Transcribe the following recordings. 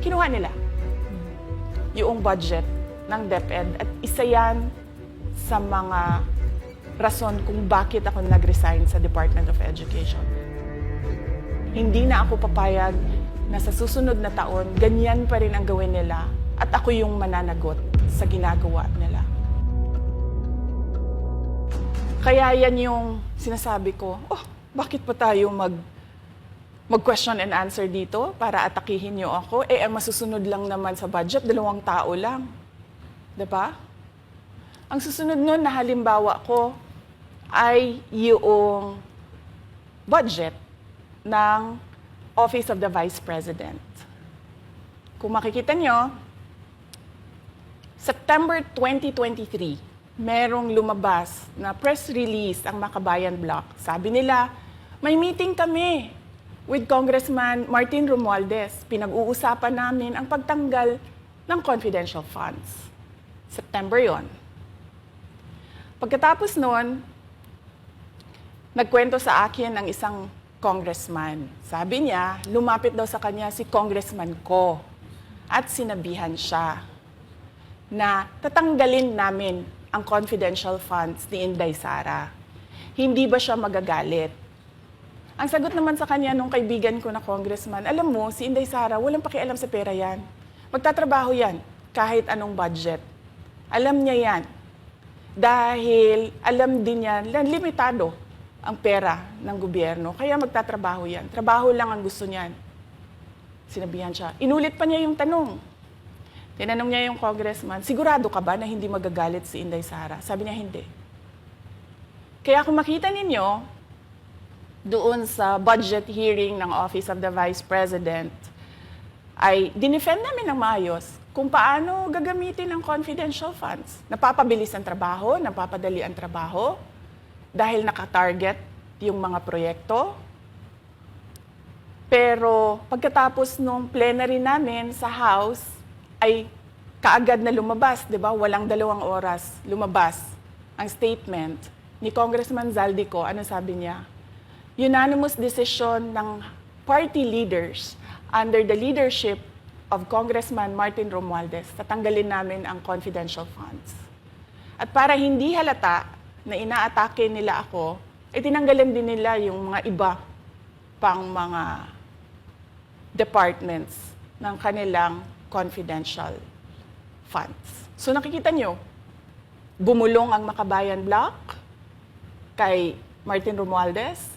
kinuha nila yung budget ng DepEd at isa yan sa mga rason kung bakit ako nag-resign sa Department of Education. Hindi na ako papayag na sa susunod na taon, ganyan pa rin ang gawin nila at ako yung mananagot sa ginagawa nila. Kaya yan yung sinasabi ko, bakit pa tayo mag-question and answer dito para atakihin niyo ako? Ang masusunod lang naman sa budget, 2 tao lang. Diba? Ang susunod nun na halimbawa ko ay yung budget ng Office of the Vice President. Kung makikita nyo, September 2023, merong lumabas na press release ang Makabayan Bloc. Sabi nila, may meeting kami with Congressman Martin Romualdez. Pinag-uusapan namin ang pagtanggal ng confidential funds. September yon. Pagkatapos noon, nagkwento sa akin ang isang congressman. Sabi niya, lumapit daw sa kanya si congressman ko at sinabihan siya na tatanggalin namin ang confidential funds ni Inday Sara. Hindi ba siya magagalit? Ang sagot naman sa kanya nung kaibigan ko na congressman, alam mo, si Inday Sara, walang pakialam sa pera yan. Magtatrabaho yan kahit anong budget. Alam niya yan. Dahil alam din niya, limitado ang pera ng gobyerno. Kaya magtatrabaho yan. Trabaho lang ang gusto niyan. Sinabihan siya. Inulit pa niya yung tanong. Tinanong niya yung congressman, sigurado ka ba na hindi magagalit si Inday Sara? Sabi niya, hindi. Kaya kung makita ninyo, doon sa budget hearing ng Office of the Vice President, ay dinefend namin ng maayos kung paano gagamitin ang confidential funds. Napapabilis ang trabaho, napapadali ang trabaho, dahil nakatarget yung mga proyekto. Pero pagkatapos nung plenary namin sa House, ay kaagad na lumabas, di ba? Walang 2 oras lumabas ang statement ni Congressman Zaldico. Ano sabi niya? Unanimous decision ng party leaders under the leadership of Congressman Martin Romualdez, tatanggalin namin ang confidential funds. At para hindi halata na inaatake nila ako, tinanggalan din nila yung mga iba pang mga departments ng kanilang confidential funds. So nakikita nyo, bumulong ang Makabayan Bloc kay Martin Romualdez.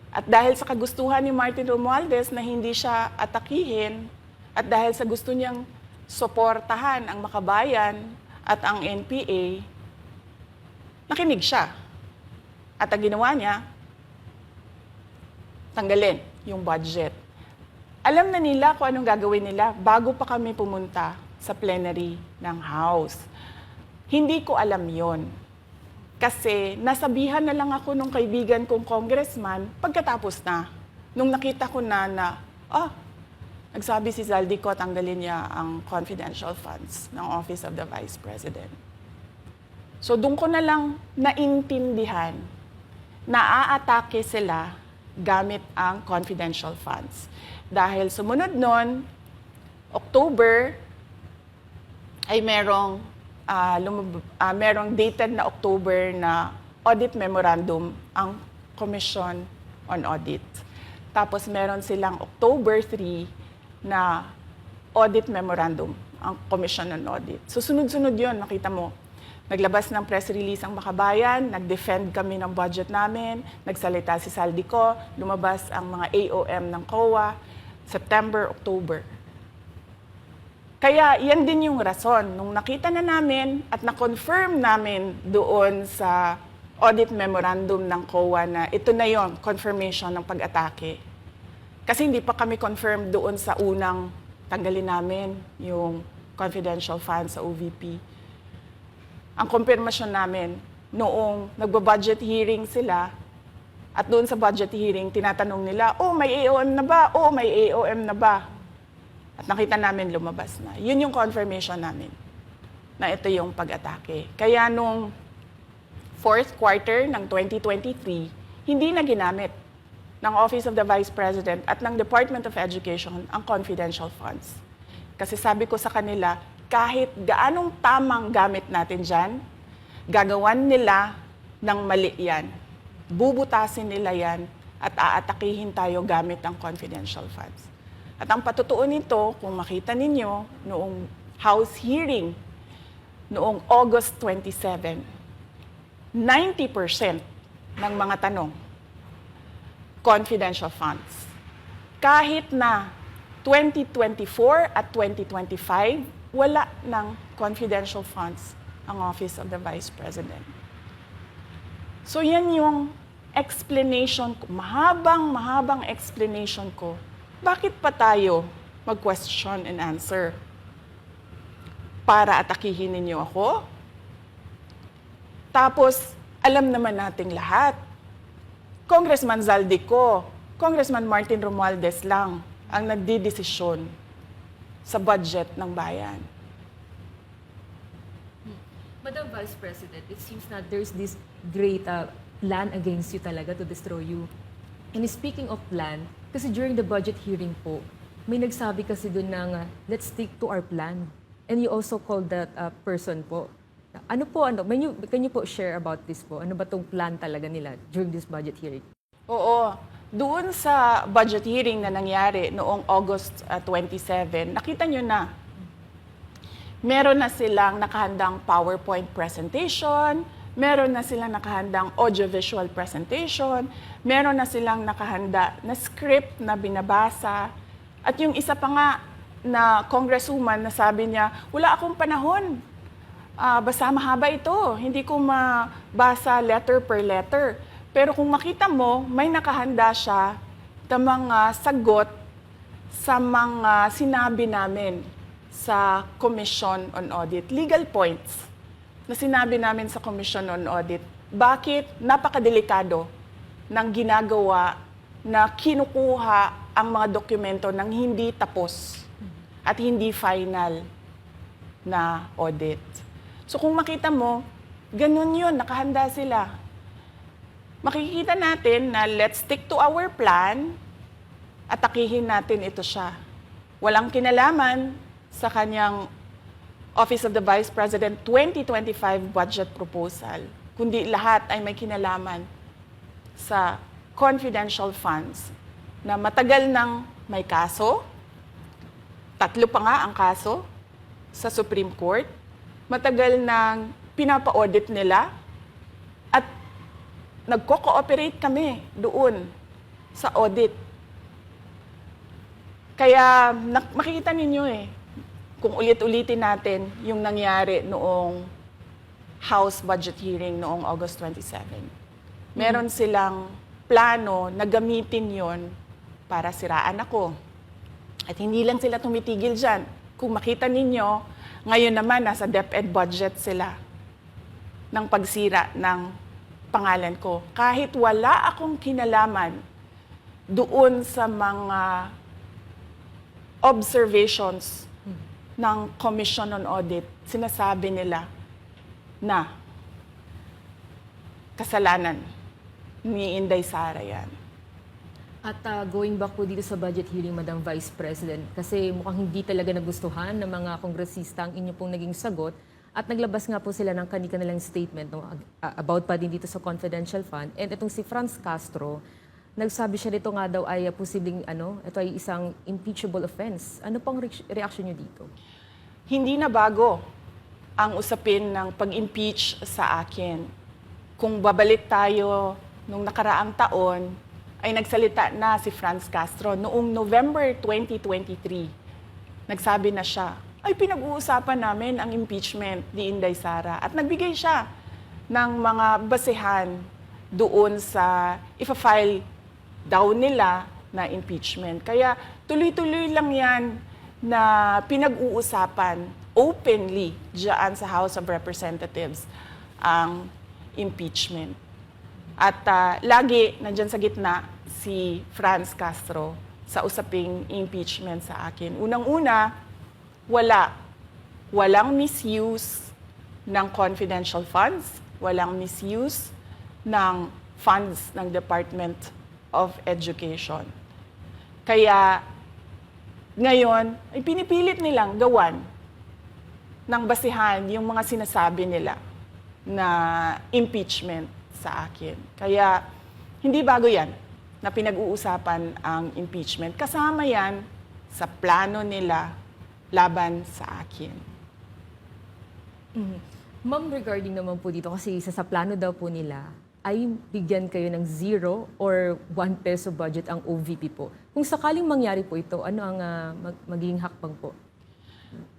At dahil sa kagustuhan ni Martin Romualdez na hindi siya atakihin, at dahil sa gusto niyang suportahan ang Makabayan at ang NPA, nakinig siya. At ang ginawa niya, tanggalin yung budget. Alam na nila kung anong gagawin nila bago pa kami pumunta sa plenary ng House. Hindi ko alam yon. Kasi nasabihan na lang ako nung kaibigan kong congressman pagkatapos na. Nung nakita ko na nagsabi si Zaldico, tanggalin niya ang confidential funds ng Office of the Vice President. So doon ko na lang naintindihan na aatake sila gamit ang confidential funds. Dahil sumunod nun, October, ay merong dated na October na audit memorandum ang Commission on Audit. Tapos meron silang October 3 na audit memorandum ang Commission on Audit. So sunod-sunod yun, nakita mo. Naglabas ng press release ang Makabayan, nag-defend kami ng budget namin, nagsalita si Zaldico, lumabas ang mga AOM ng COA, September, October. Kaya yan din yung rason. Nung nakita na namin at na-confirm namin doon sa audit memorandum ng COA na ito na yon, confirmation ng pag-atake. Kasi hindi pa kami confirmed doon sa unang tanggalin namin yung confidential funds sa OVP. Ang confirmation namin, noong nagba-budget hearing sila, at doon sa budget hearing, tinatanong nila, may AOM na ba? May AOM na ba? At nakita namin lumabas na. Yun yung confirmation namin na ito yung pag-atake. Kaya nung fourth quarter ng 2023, hindi na ginamit ng Office of the Vice President at ng Department of Education ang confidential funds. Kasi sabi ko sa kanila, kahit gaanong tamang gamit natin dyan, gagawan nila ng mali yan. Bubutasin nila yan at aatakihin tayo gamit ang confidential funds. At ang patutuo nito, kung makita ninyo, noong House hearing, noong August 27, 90% ng mga tanong, confidential funds. Kahit na 2024 at 2025, wala ng confidential funds ang Office of the Vice President. So yan yung explanation ko, mahabang explanation ko. Bakit pa tayo mag-question and answer? Para atakihin ninyo ako? Tapos, alam naman nating lahat. Congressman Zaldico, Congressman Martin Romualdez lang ang nagdidesisyon sa budget ng bayan. Madam Vice President, it seems na there's this great plan against you talaga to destroy you. And speaking of plan, kasi during the budget hearing po, may nagsabi kasi doon ng let's stick to our plan. And you also called that person po. Can you po share about this po? Ano ba tong plan talaga nila during this budget hearing? Oo. Doon sa budget hearing na nangyari noong August 27, nakita nyo na, meron na silang nakahandang PowerPoint presentation, meron na silang nakahandang audiovisual presentation, meron na silang nakahanda na script na binabasa, at yung isa pa nga na congresswoman na sabi niya, wala akong panahon, basta mahaba ito, hindi ko mabasa letter per letter. Pero kung makita mo, may nakahanda siya ng mga sagot sa mga sinabi namin sa Commission on Audit. Legal points na sinabi namin sa Commission on Audit. Bakit napakadelikado ng ginagawa na kinukuha ang mga dokumento ng hindi tapos at hindi final na audit. So kung makita mo, ganun yun, nakahanda sila. Makikita natin na let's stick to our plan at atakihin natin ito siya. Walang kinalaman sa kanyang Office of the Vice President 2025 budget proposal, kundi lahat ay may kinalaman sa confidential funds na matagal nang may kaso, 3 pa nga ang kaso sa Supreme Court, matagal nang pinapa-audit nila, at nagko-cooperate kami doon sa audit. Kaya makikita ninyo kung ulit-ulitin natin yung nangyari noong House budget hearing noong August 27. Meron silang plano na gamitin yon para siraan ako. At hindi lang sila tumitigil dyan. Kung makita ninyo, ngayon naman nasa DepEd budget sila ng pagsira ng pangalan ko. Kahit wala akong kinalaman doon sa mga observations ng Commission on Audit, sinasabi nila na kasalanan ni Inday Sara yan. At going back po dito sa budget hearing, Madam Vice President, kasi mukhang hindi talaga nagustuhan ng mga kongresista ang inyo pong naging sagot. At naglabas nga po sila ng kanilang statement about pa din dito sa confidential fund. And itong si Franz Castro, nagsabi siya dito nga daw ay posibleng ito ay isang impeachable offense. Ano pong reaction niyo dito? Hindi na bago ang usapin ng pag-impeach sa akin. Kung babalik tayo nung nakaraang taon, ay nagsalita na si Franz Castro noong November 2023. Nagsabi na siya, ay pinag-uusapan namin ang impeachment ni Inday Sara. At nagbigay siya ng mga basehan doon sa ifa-file daw nila na impeachment. Kaya tuloy-tuloy lang yan na pinag-uusapan openly diyan sa House of Representatives ang impeachment. At lagi nandyan sa gitna si Franz Castro sa usaping impeachment sa akin. Unang-una, walang misuse ng confidential funds, walang misuse ng funds ng Department of Education. Kaya ngayon, ay pinipilit nilang gawan ng basihan yung mga sinasabi nila na impeachment sa akin. Kaya hindi bago yan na pinag-uusapan ang impeachment. Kasama yan sa plano nila laban sa akin. Ma'am, regarding naman po dito, kasi sa plano daw po nila, ay bigyan kayo ng 0 or 1 peso budget ang OVP po. Kung sakaling mangyari po ito, ano ang magiging hakbang po?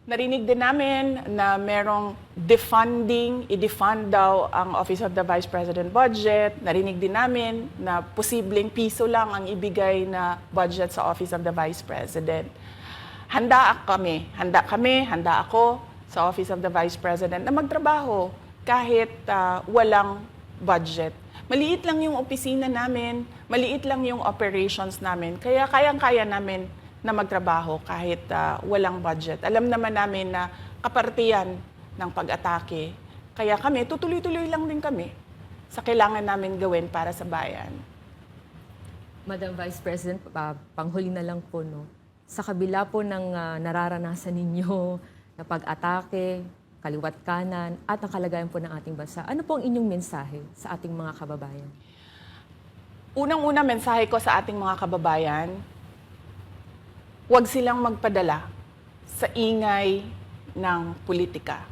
Narinig din namin na merong defunding, i-defund daw ang Office of the Vice President budget. Narinig din namin na posibleng piso lang ang ibigay na budget sa Office of the Vice President. Handa ako sa Office of the Vice President na magtrabaho kahit walang budget. Maliit lang yung opisina namin, maliit lang yung operations namin, kaya kayang-kaya namin na magtrabaho kahit walang budget. Alam naman namin na kapartiyan ng pag-atake. Kaya kami, tutuloy-tuloy lang din kami sa kailangan namin gawin para sa bayan. Madam Vice President, panghuli na lang po, no? Sa kabila po ng nararanasan ninyo na pag-atake, kaliwat kanan, at ang kalagayan po ng ating bansa, ano po ang inyong mensahe sa ating mga kababayan? Unang-una mensahe ko sa ating mga kababayan, huwag silang magpadala sa ingay ng politika.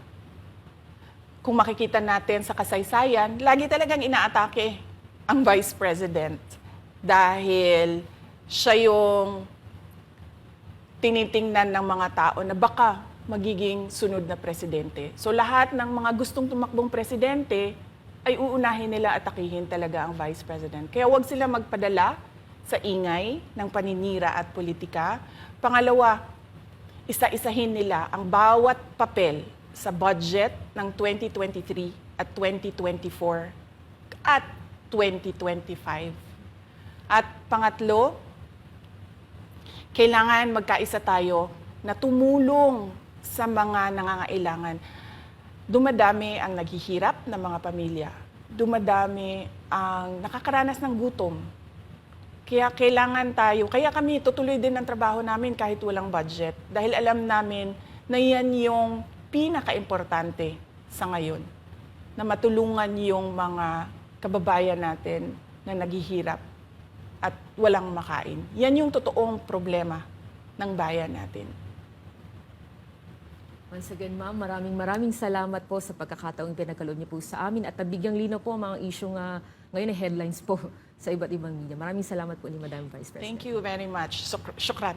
Kung makikita natin sa kasaysayan, lagi talagang inaatake ang Vice President dahil siya yung tinitingnan ng mga tao na baka magiging sunod na presidente. So lahat ng mga gustong tumakbong presidente ay uunahin nila atakihin talaga ang Vice President. Kaya huwag sila magpadala sa ingay ng paninira at politika. Pangalawa, isa-isahin nila ang bawat papel sa budget ng 2023 at 2024 at 2025. At pangatlo, kailangan magkaisa tayo na tumulong sa mga nangangailangan. Dumadami ang naghihirap na mga pamilya. Dumadami ang nakakaranas ng gutom. Kaya kailangan tayo, kaya kami tutuloy din ang trabaho namin kahit walang budget. Dahil alam namin na yan yung pinaka-importante sa ngayon. Na matulungan yung mga kababayan natin na naghihirap at walang makain. Yan yung totoong problema ng bayan natin. Once again, ma'am, maraming salamat po sa pagkakataong pinagkaloob niyo po sa amin at nabigyang linaw po ang mga isyong ngayon na headlines po sa iba't ibang media. Maraming salamat po ni Madam Vice President. Thank you very much. Shukran.